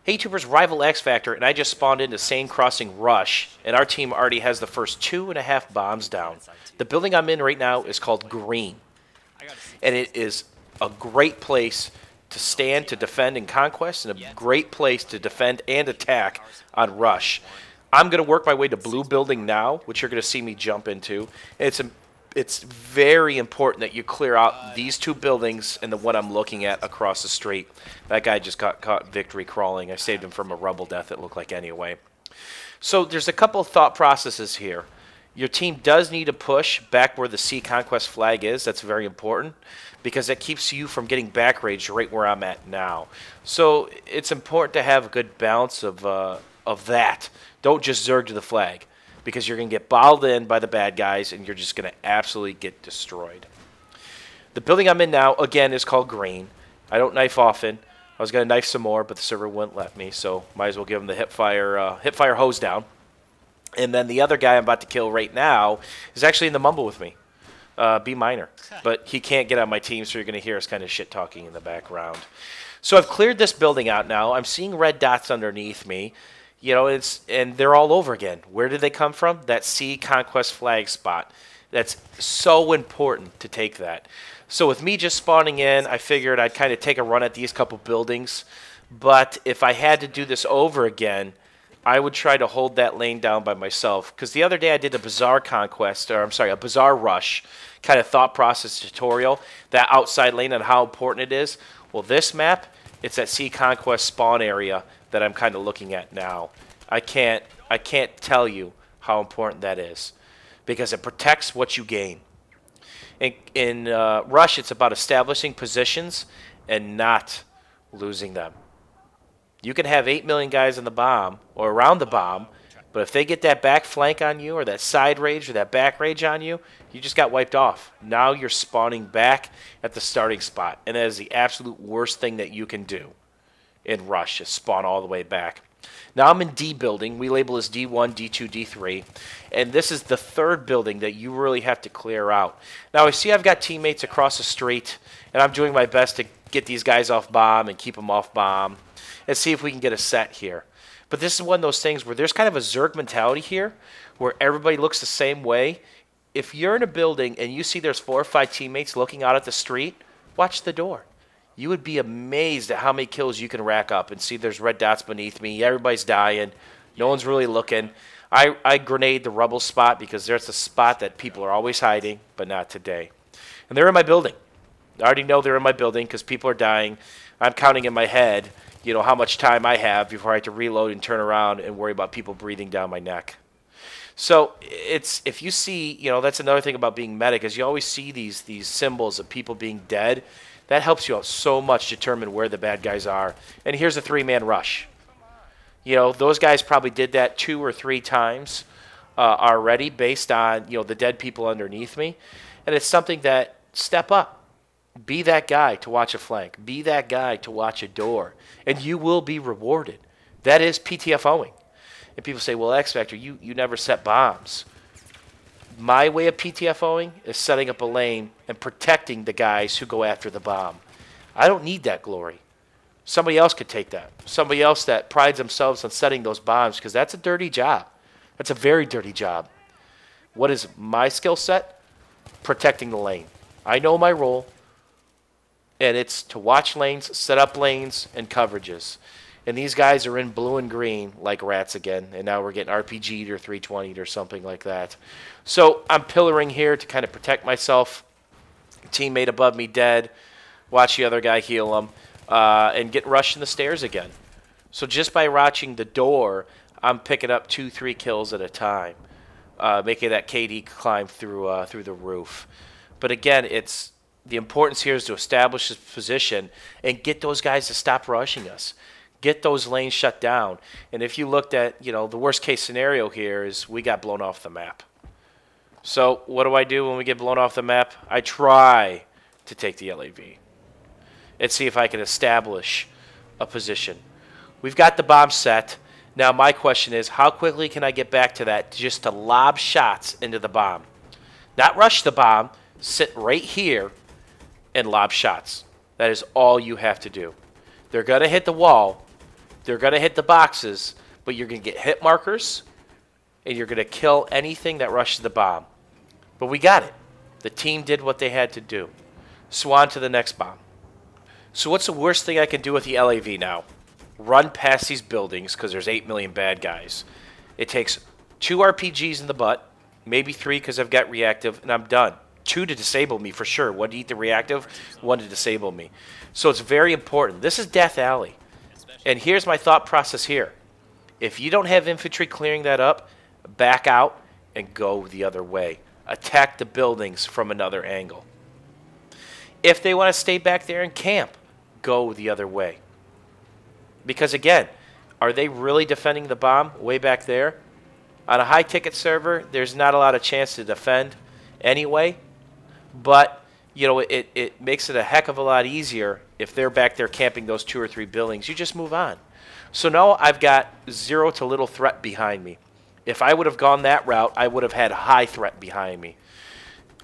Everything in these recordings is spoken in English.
Hey YouTubers, rivaLxfactor, and I just spawned into Seine Rush, and our team already has the first 2.5 bombs down. The building I'm in right now is called Green, and it is a great place to stand, to defend in Conquest, and a great place to defend and attack on Rush. I'm going to work my way to Blue Building now, which you're going to see me jump into. It's very important that you clear out these two buildings and the one I'm looking at across the street. That guy just got caught victory crawling. I saved him from a rubble death, it looked like, anyway. So there's a couple of thought processes here. Your team does need to push back where the C Conquest flag is. That's very important because that keeps you from getting back raged right where I'm at now. So it's important to have a good balance of that. Don't just zerg to the flag, because you're going to get bottled in by the bad guys, and you're just going to absolutely get destroyed. The building I'm in now, again, is called Green. I don't knife often. I was going to knife some more, but the server wouldn't let me, so might as well give him the hipfire hose down. And then the other guy I'm about to kill right now is actually in the mumble with me, B minor. But he can't get on my team, so you're going to hear us kind of shit-talking in the background. So I've cleared this building out now. I'm seeing red dots underneath me. You know, and they're all over again. Where did they come from? That C Conquest flag spot. That's so important to take that. So with me just spawning in, I figured I'd kind of take a run at these couple buildings. But if I had to do this over again, I would try to hold that lane down by myself. Because the other day I did a Bazaar Conquest, or I'm sorry, a Bazaar Rush kind of thought process tutorial. That outside lane and how important it is. Well, this map, it's that C Conquest spawn area that I'm kind of looking at now. I can't tell you how important that is, because it protects what you gain. In Rush, it's about establishing positions and not losing them. You can have 8 million guys in the bomb or around the bomb, but if they get that back flank on you or that side rage or that back rage on you, you just got wiped off. Now you're spawning back at the starting spot, and that is the absolute worst thing that you can do in Rush, is spawn all the way back. Now I'm in D building. We label as D1, D2, D3. And this is the third building that you really have to clear out. Now I see I've got teammates across the street, and I'm doing my best to get these guys off bomb and keep them off bomb and see if we can get a set here. But this is one of those things where there's kind of a Zerg mentality here where everybody looks the same way. If you're in a building and you see there's 4 or 5 teammates looking out at the street, watch the door. You would be amazed at how many kills you can rack up and see there's red dots beneath me. Everybody's dying. No one's really looking. I grenade the rubble spot because there's a spot that people are always hiding, but not today. And they're in my building. I already know they're in my building because people are dying. I'm counting in my head, you know, how much time I have before I have to reload and turn around and worry about people breathing down my neck. So if you see, you know, that's another thing about being medic, is you always see these symbols of people being dead. That helps you out so much to determine where the bad guys are. And here's a 3-man rush. You know, those guys probably did that 2 or 3 times already based on, you know, the dead people underneath me. And it's something that, step up. Be that guy to watch a flank. Be that guy to watch a door. And you will be rewarded. That is PTFOing. And people say, well, X-Factor, you never set bombs. My way of PTFOing is setting up a lane and protecting the guys who go after the bomb. I don't need that glory. Somebody else could take that. Somebody else that prides themselves on setting those bombs, because that's a dirty job. That's a very dirty job. What is my skill set? Protecting the lane. I know my role, and it's to watch lanes, set up lanes, and coverages. And these guys are in blue and green like rats again. And now we're getting RPG'd or 320'd or something like that. So I'm pillaring here to kind of protect myself. Teammate above me dead. Watch the other guy heal him. And get rushed in the stairs again. So just by watching the door, I'm picking up 2-3 kills at a time. Making that KD climb through the roof. But again, it's the importance here is to establish this position and get those guys to stop rushing us. Get those lanes shut down. And if you looked at, you know, the worst case scenario here is we got blown off the map. So what do I do when we get blown off the map? I try to take the LAV and see if I can establish a position. We've got the bomb set. Now my question is, how quickly can I get back to that just to lob shots into the bomb? Not rush the bomb, sit right here and lob shots. That is all you have to do. They're going to hit the wall. They're going to hit the boxes, but you're going to get hit markers, and you're going to kill anything that rushes the bomb. But we got it. The team did what they had to do. So on to the next bomb. So what's the worst thing I can do with the LAV now? Run past these buildings because there's 8 million bad guys. It takes 2 RPGs in the butt, maybe 3 because I've got reactive, and I'm done. 2 to disable me for sure. 1 to eat the reactive, 1 to disable me. So it's very important. This is Death Alley. And here's my thought process here. If you don't have infantry clearing that up, back out and go the other way. Attack the buildings from another angle. If they want to stay back there and camp, go the other way. Because again, are they really defending the bomb way back there? On a high-ticket server, there's not a lot of chance to defend anyway. But, you know, it makes it a heck of a lot easier if they're back there camping those 2 or 3 buildings. You just move on. So now I've got 0 to little threat behind me. If I would have gone that route, I would have had high threat behind me.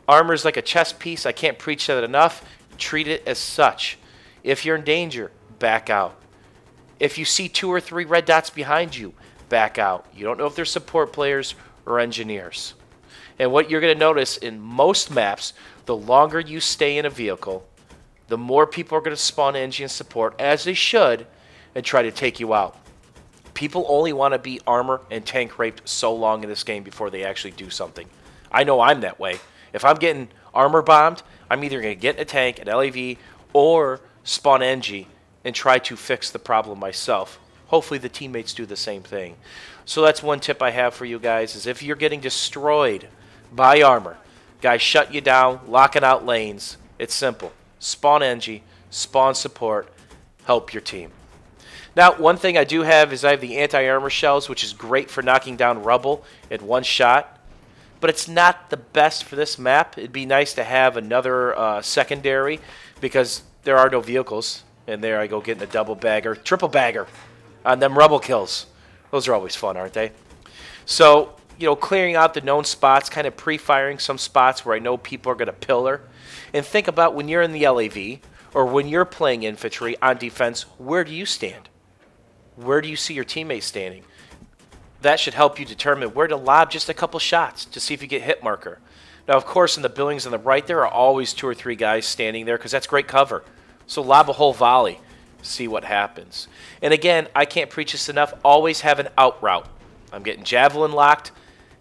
Armor's like a chess piece. I can't preach that enough. Treat it as such. If you're in danger, back out. If you see 2 or 3 red dots behind you, back out. You don't know if they're support players or engineers. And what you're going to notice in most maps, the longer you stay in a vehicle, the more people are going to spawn engine support, as they should, and try to take you out. People only want to be armor and tank raped so long in this game before they actually do something. I know I'm that way. If I'm getting armor bombed, I'm either going to get in a tank, an LAV, or spawn NG and try to fix the problem myself. Hopefully the teammates do the same thing. So that's one tip I have for you guys, is if you're getting destroyed by armor, guys, shut you down, locking out lanes. It's simple. Spawn NG, spawn support, help your team. Now, one thing I do have is I have the anti-armor shells, which is great for knocking down rubble in one shot. But it's not the best for this map. It'd be nice to have another secondary because there are no vehicles. And there I go getting a double bagger, triple bagger on them rubble kills. Those are always fun, aren't they? So, you know, clearing out the known spots, kind of pre-firing some spots where I know people are going to pillar. And think about when you're in the LAV or when you're playing infantry on defense, where do you stand? Where do you see your teammates standing? That should help you determine where to lob just a couple shots to see if you get hit marker. Now, of course, in the buildings on the right, there are always 2 or 3 guys standing there because that's great cover. So lob a whole volley, see what happens. And again, I can't preach this enough, always have an out route. I'm getting javelin locked,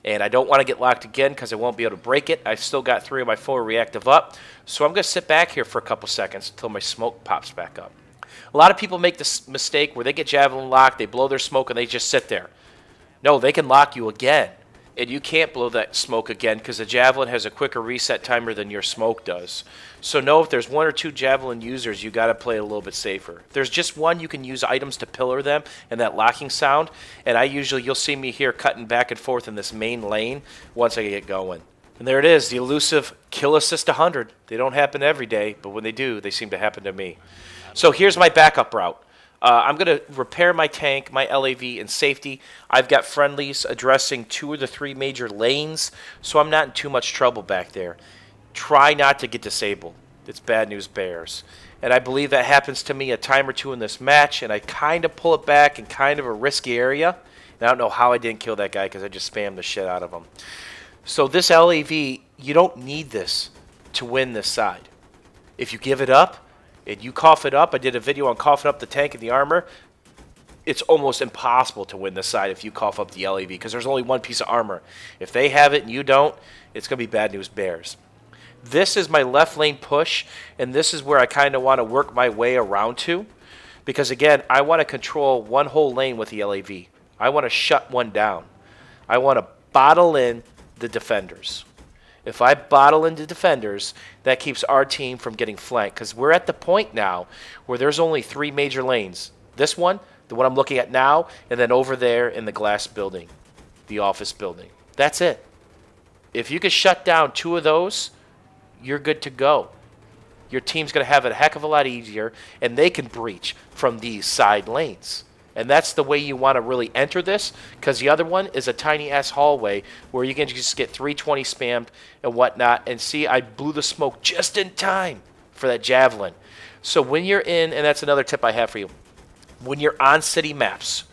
and I don't want to get locked again because I won't be able to break it. I've still got 3 of my 4 reactive up, so I'm going to sit back here for a couple seconds until my smoke pops back up. A lot of people make this mistake where they get javelin locked, they blow their smoke, and they just sit there. No, they can lock you again, and you can't blow that smoke again because the javelin has a quicker reset timer than your smoke does. So know if there's 1 or 2 javelin users, you got to play it a little bit safer. If there's just one, you can use items to pillar them and that locking sound, and you'll see me here cutting back and forth in this main lane once I get going. And there it is, the elusive kill assist 100. They don't happen every day, but when they do, they seem to happen to me. So here's my backup route. I'm going to repair my tank, my LAV, in safety. I've got friendlies addressing 2 of the 3 major lanes, so I'm not in too much trouble back there. Try not to get disabled. It's bad news bears. And I believe that happens to me a time or 2 in this match, and I kind of pull it back in kind of a risky area. And I don't know how I didn't kill that guy because I just spammed the shit out of him. So this LAV, you don't need this to win this side. If you give it up, and you cough it up, I did a video on coughing up the tank and the armor, it's almost impossible to win this side if you cough up the LAV because there's only 1 piece of armor. If they have it and you don't, it's going to be bad news bears. This is my left lane push, and this is where I kind of want to work my way around to because, again, I want to control 1 whole lane with the LAV. I want to shut 1 down. I want to bottle in the defenders. If I bottle into defenders, that keeps our team from getting flanked because we're at the point now where there's only 3 major lanes. This one, the one I'm looking at now, and then over there in the glass building, the office building. That's it. If you can shut down 2 of those, you're good to go. Your team's going to have it a heck of a lot easier, and they can breach from these side lanes. And that's the way you want to really enter this because the other one is a tiny-ass hallway where you can just get 320 spammed and whatnot. And see, I blew the smoke just in time for that javelin. So when you're in, and that's another tip I have for you, When you're on city maps,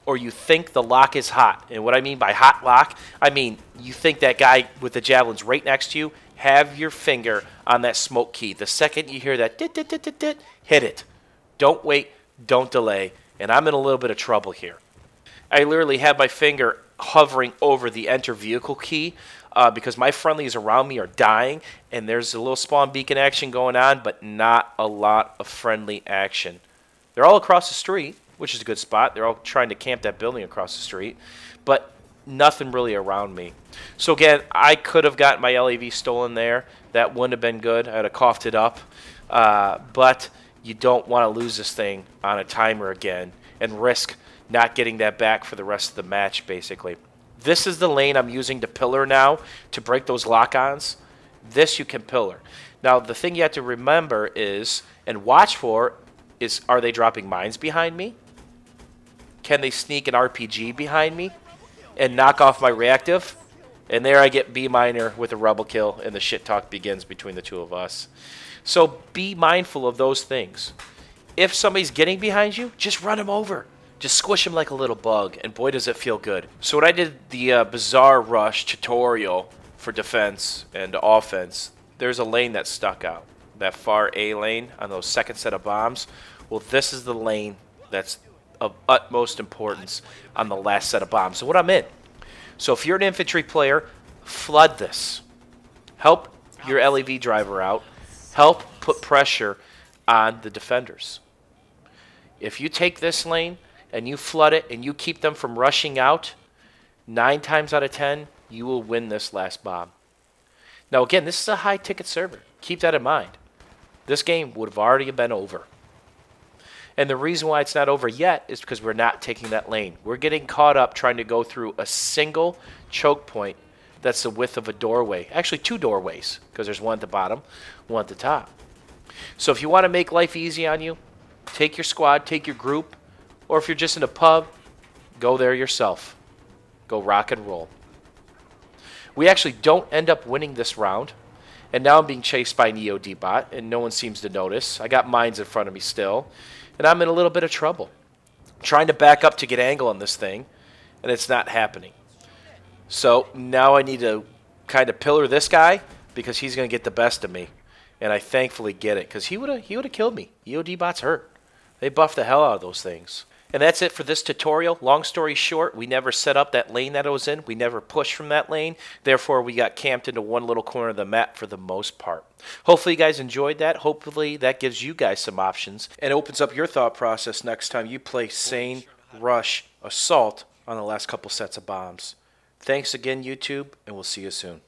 or you think the lock is hot, and what I mean by hot lock, I mean you think that guy with the javelin's right next to you, have your finger on that smoke key. The second you hear that dit, dit, dit, dit, dit, hit it. Don't wait, don't delay, and I'm in a little bit of trouble here. I literally have my finger hovering over the enter vehicle key because my friendlies around me are dying, and there's a little spawn beacon action going on, but not a lot of friendly action. They're all across the street, which is a good spot. They're all trying to camp that building across the street, but nothing really around me. So again, I could have gotten my LAV stolen there. That wouldn't have been good. I would have coughed it up. But you don't want to lose this thing on a timer again and risk not getting that back for the rest of the match, basically. This is the lane I'm using to pillar now to break those lock-ons. This you can pillar. Now, the thing you have to remember is, and watch for, is are they dropping mines behind me? Can they sneak an RPG behind me and knock off my reactive? And there I get B minor with a rebel kill, and the shit talk begins between the two of us. So be mindful of those things. If somebody's getting behind you, just run him over. Just squish him like a little bug, and boy does it feel good. So when I did the Bizarre Rush tutorial for defense and offense, there's a lane that stuck out. That far A lane on those second set of bombs. Well, this is the lane that's of utmost importance on the last set of bombs. So what I'm in. So if you're an infantry player, flood this. Help your LAV driver out. Help put pressure on the defenders. If you take this lane and you flood it and you keep them from rushing out, 9 times out of 10, you will win this last bomb. Now again, this is a high ticket server. Keep that in mind. This game would have already been over. And the reason why it's not over yet is because we're not taking that lane. We're getting caught up trying to go through a single choke point that's the width of a doorway. Actually, 2 doorways, because there's one at the bottom, one at the top. So if you want to make life easy on you, take your squad, take your group, or if you're just in a pub, go there yourself. Go rock and roll. We actually don't end up winning this round. And now I'm being chased by an EOD bot, and no one seems to notice. I got mines in front of me still. And I'm in a little bit of trouble. I'm trying to back up to get angle on this thing, and it's not happening. So now I need to kind of pillar this guy because he's going to get the best of me. And I thankfully get it because he would have killed me. EOD bots hurt. They buff the hell out of those things. And that's it for this tutorial. Long story short, we never set up that lane that I was in. We never pushed from that lane. Therefore, we got camped into one little corner of the map for the most part. Hopefully, you guys enjoyed that. Hopefully, that gives you guys some options and opens up your thought process next time you play Seine Rush Assault on the last couple sets of bombs. Thanks again, YouTube, and we'll see you soon.